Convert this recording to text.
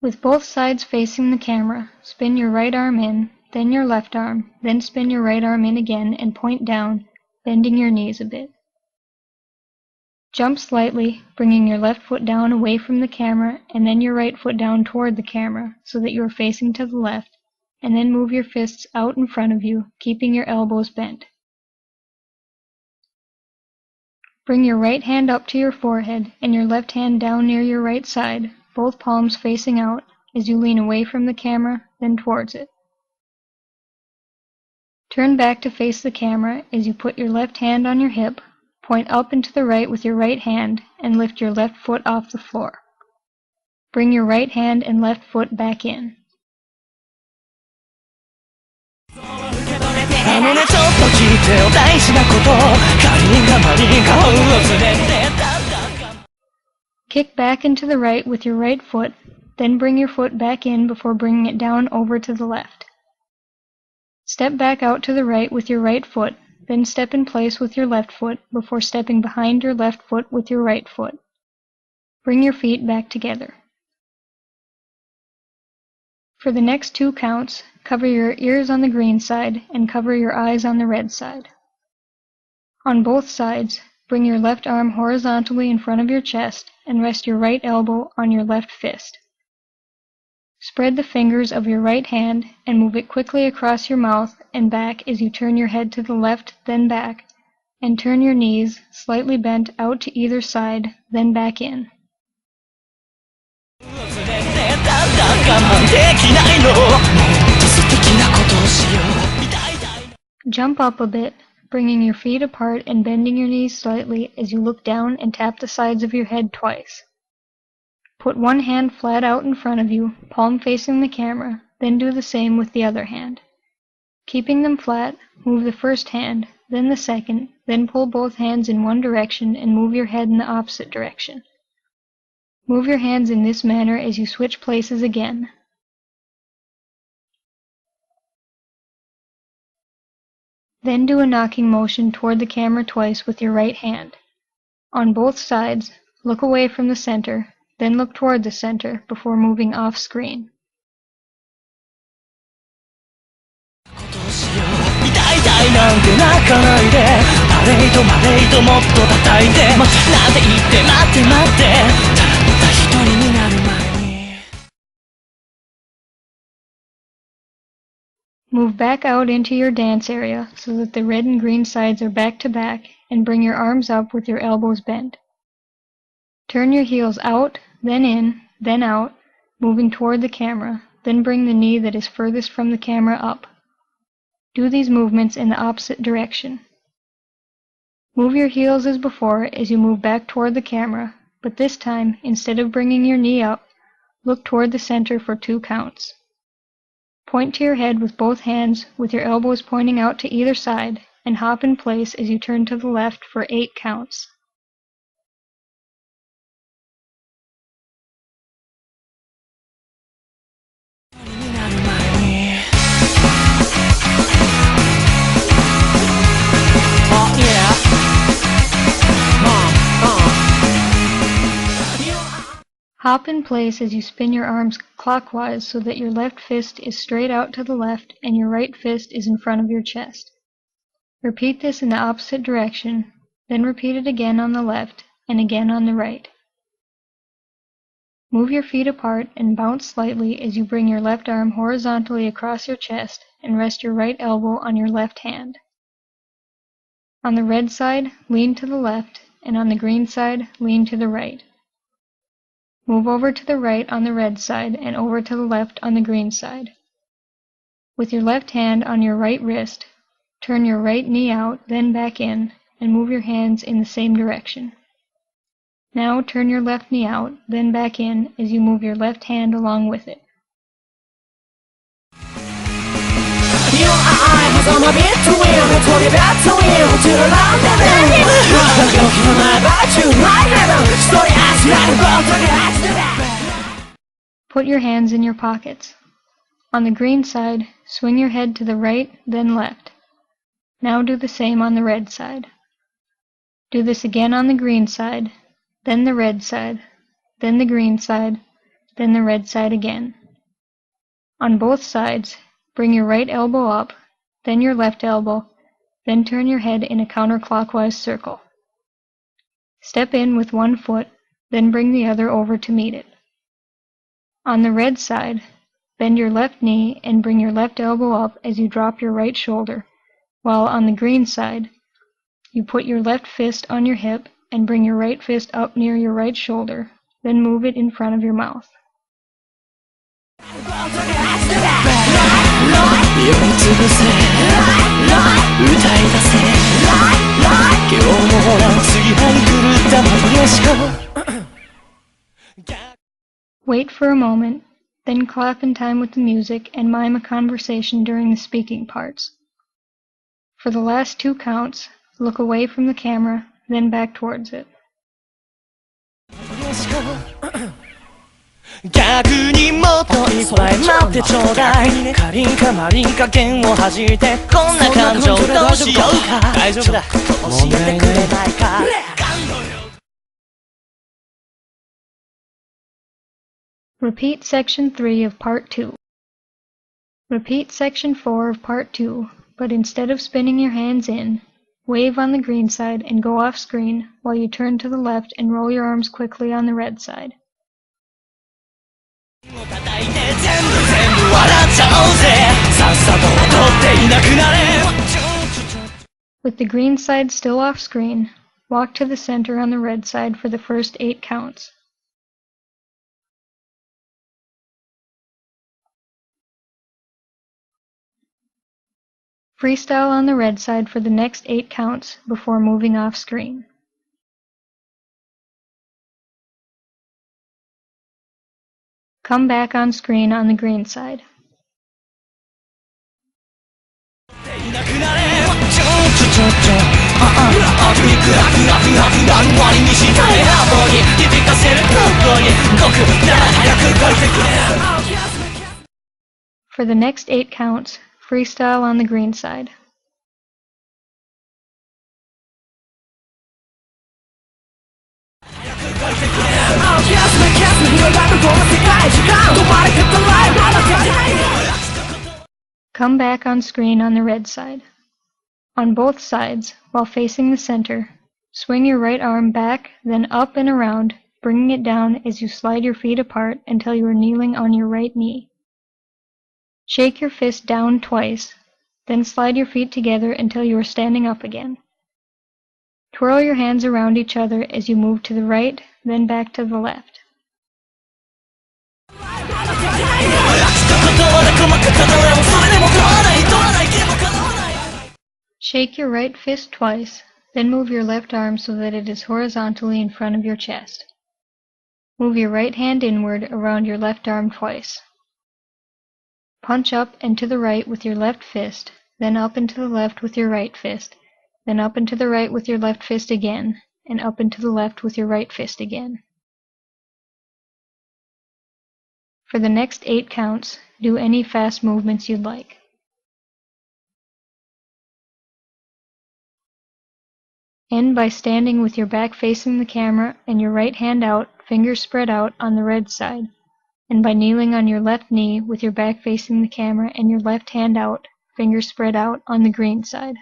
With both sides facing the camera, spin your right arm in, then your left arm, then spin your right arm in again and point down, bending your knees a bit. Jump slightly, bringing your left foot down away from the camera and then your right foot down toward the camera so that you are facing to the left, and then move your fists out in front of you, keeping your elbows bent. Bring your right hand up to your forehead and your left hand down near your right side, both palms facing out as you lean away from the camera, then towards it. Turn back to face the camera as you put your left hand on your hip, point up and to the right with your right hand, and lift your left foot off the floor. Bring your right hand and left foot back in. Kick back into the right with your right foot, then bring your foot back in before bringing it down over to the left. Step back out to the right with your right foot, then step in place with your left foot before stepping behind your left foot with your right foot. Bring your feet back together. For the next 2 counts, cover your ears on the green side and cover your eyes on the red side. On both sides, bring your left arm horizontally in front of your chest and rest your right elbow on your left fist. Spread the fingers of your right hand and move it quickly across your mouth and back as you turn your head to the left, then back, and turn your knees, slightly bent out to either side, then back in. Jump up a bit, bringing your feet apart and bending your knees slightly as you look down and tap the sides of your head twice. Put one hand flat out in front of you, palm facing the camera, then do the same with the other hand. Keeping them flat, move the first hand, then the second, then pull both hands in one direction and move your head in the opposite direction. Move your hands in this manner as you switch places again. Then do a knocking motion toward the camera twice with your right hand. On both sides, look away from the center, then look toward the center before moving off screen. Move back out into your dance area so that the red and green sides are back to back, and bring your arms up with your elbows bent. Turn your heels out, then in, then out, moving toward the camera, then bring the knee that is furthest from the camera up. Do these movements in the opposite direction. Move your heels as before as you move back toward the camera, but this time, instead of bringing your knee up, look toward the center for 2 counts. Point to your head with both hands, with your elbows pointing out to either side, and hop in place as you turn to the left for 8 counts. Hop in place as you spin your arms clockwise so that your left fist is straight out to the left and your right fist is in front of your chest. Repeat this in the opposite direction, then repeat it again on the left and again on the right. Move your feet apart and bounce slightly as you bring your left arm horizontally across your chest and rest your right elbow on your left hand. On the red side, lean to the left, and on the green side, lean to the right. Move over to the right on the red side and over to the left on the green side. With your left hand on your right wrist, turn your right knee out, then back in, and move your hands in the same direction. Now turn your left knee out, then back in as you move your left hand along with it. Put your hands in your pockets. On the green side, swing your head to the right, then left. Now do the same on the red side. Do this again on the green side, then the red side, then the green side, then the red side again. On both sides, bring your right elbow up, then your left elbow, then turn your head in a counterclockwise circle. Step in with one foot, then bring the other over to meet it. On the red side, bend your left knee and bring your left elbow up as you drop your right shoulder, while on the green side, you put your left fist on your hip and bring your right fist up near your right shoulder, then move it in front of your mouth. Wait for a moment, then clap in time with the music and mime a conversation during the speaking parts. For the last 2 counts, look away from the camera, then back towards it. 逆にもっといっぱい待ってちょうだいかりんかまりんか弦を弾いてこんな感情どうしようか大丈夫だ教えてくれないか Repeat section 3 of part 2. Repeat section 4 of part 2, but instead of spinning your hands in, wave on the green side and go off screen while you turn to the left and roll your arms quickly on the red side. With the green side still off screen, walk to the center on the red side for the first 8 counts. Freestyle on the red side for the next 8 counts before moving off screen. Come back on screen on the green side. For the next 8 counts, freestyle on the green side. Come back on screen on the red side. On both sides, while facing the center, swing your right arm back, then up and around, bringing it down as you slide your feet apart until you are kneeling on your right knee. Shake your fist down twice, then slide your feet together until you are standing up again. Twirl your hands around each other as you move to the right, then back to the left. Shake your right fist twice, then move your left arm so that it is horizontally in front of your chest. Move your right hand inward around your left arm twice. Punch up and to the right with your left fist, then up and to the left with your right fist, then up and to the right with your left fist again, and up and to the left with your right fist again. For the next 8 counts, do any fast movements you'd like. End by standing with your back facing the camera and your right hand out, fingers spread out on the red side, and by kneeling on your left knee with your back facing the camera and your left hand out, fingers spread out on the green side.